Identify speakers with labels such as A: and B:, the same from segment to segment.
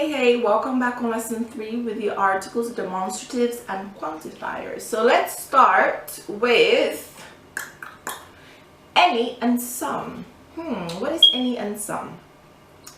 A: Hey, welcome back on lesson 3 with the articles, demonstratives, and quantifiers. So let's start with any and some. What is any and some?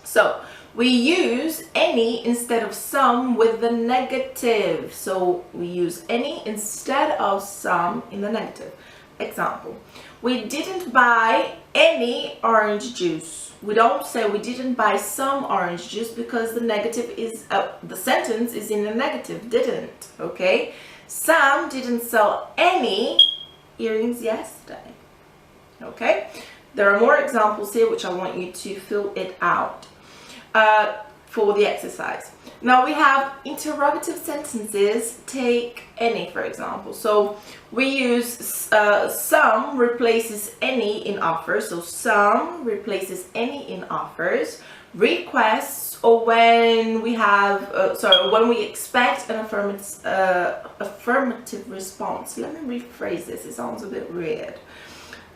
A: So we use any instead of some with the negative. So we use any instead of some in the negative. Example, we didn't buy any orange juice. We don't say we didn't buy some orange juice because the negative is, the sentence is in the negative, didn't, okay? Sam didn't sell any earrings yesterday, okay? There are more examples here which I want you to fill it out for the exercise. Now we have interrogative sentences. Take any, for example. So we use some replaces any in offers. So some replaces any in offers. Requests, or when we have when we expect an affirmative response. Let me rephrase this, it sounds a bit weird.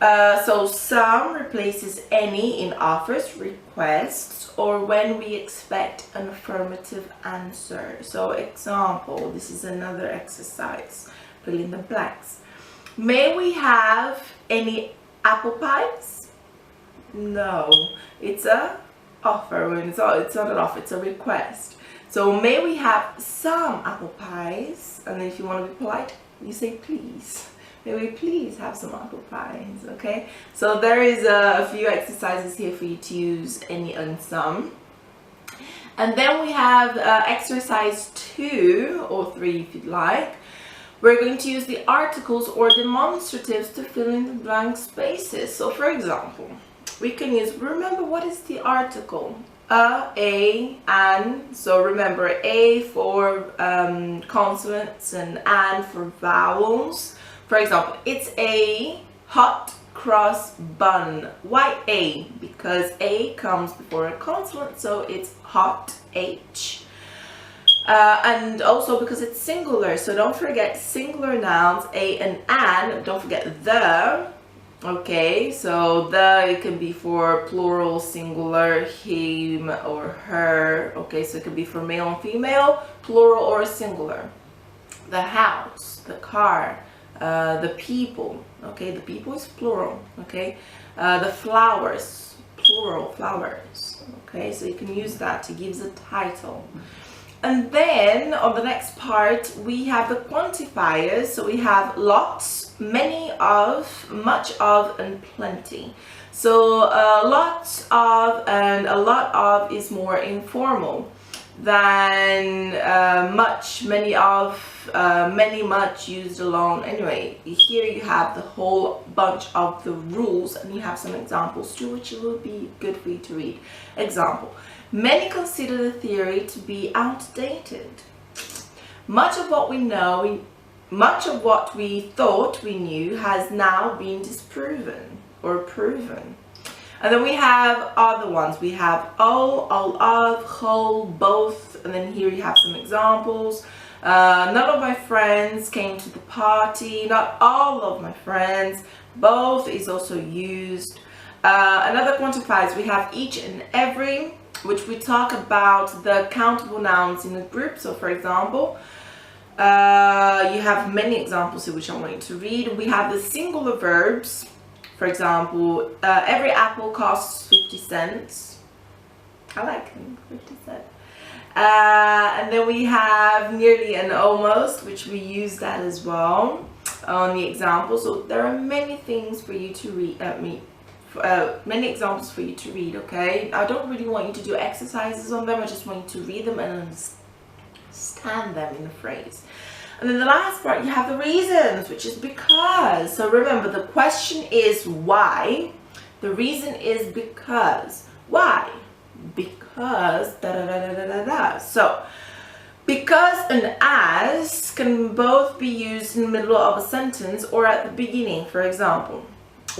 A: So some replaces any in offers, requests, or when we expect an affirmative answer. So example, this is another exercise. Fill in the blanks. May we have any apple pies? No, it's a offer. It's not an offer, it's a request. So may we have some apple pies? And then if you want to be polite, you say please. May we please have some apple pies, okay? So there is a few exercises here for you to use any and some. And then we have exercise 2 or 3 if you'd like. We're going to use the articles or demonstratives to fill in the blank spaces. So for example, we can use, remember what is the article? A, an. So remember A for consonants and an for vowels. For example, it's a hot cross bun. Why A? Because A comes before a consonant, so it's hot, H. And also because it's singular, so don't forget singular nouns, A and an. Don't forget the. Okay, so the, it can be for plural, singular, him or her. Okay, so it could be for male and female, plural or singular. The house, the car. The people, okay, the people is plural, okay. The flowers, plural, flowers, okay, so you can use that to give the title. And then on the next part we have the quantifiers. So we have lots, many of, much of, and plenty. So lots of and a lot of is more informal than much, many of, many, much, used alone. Anyway, here you have the whole bunch of the rules, and you have some examples too, which will be good for you to read. Example, many consider the theory to be outdated. Much of what we know, much of what we thought we knew has now been disproven or proven. And then we have other ones. We have all of, whole, both, and then here you have some examples. None of my friends came to the party. Not all of my friends. Both is also used. Another quantifiers, we have each and every, which we talk about the countable nouns in a group. So for example, you have many examples here which I want you to read. We have the singular verbs. For example, every apple costs 50 cents. I like 50 cents. And then we have nearly and almost, which we use that as well on the example. So there are many things for you to read, many examples for you to read, okay? I don't really want you to do exercises on them. I just want you to read them and understand them in a phrase. And then the last part, you have the reasons, which is because. So remember, the question is why. The reason is because. Why? Because da da da da da da da. So because and as can both be used in the middle of a sentence or at the beginning. For example,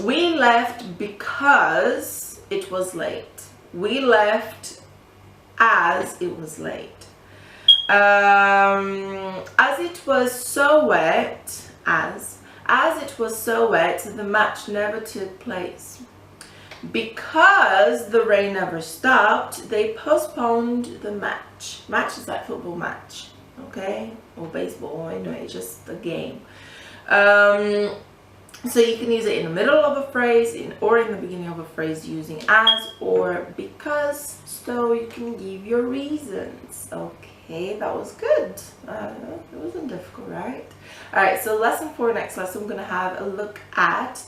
A: we left because it was late. We left as it was late. As it was so wet, as it was so wet, the match never took place. Because the rain never stopped, they postponed the match. Match is like football match, okay? Or baseball, anyway, just a game. So you can use it in the middle of a phrase or in the beginning of a phrase using as or because, so you can give your reasons. Okay, that was good. It wasn't difficult, right? All right, so lesson 4, next lesson, we're going to have a look at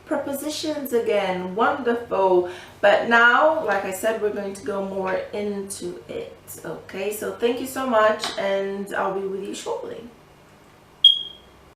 A: prepositions again. Wonderful. But now, like I said, we're going to go more into it. Okay, so thank you so much, and I'll be with you shortly.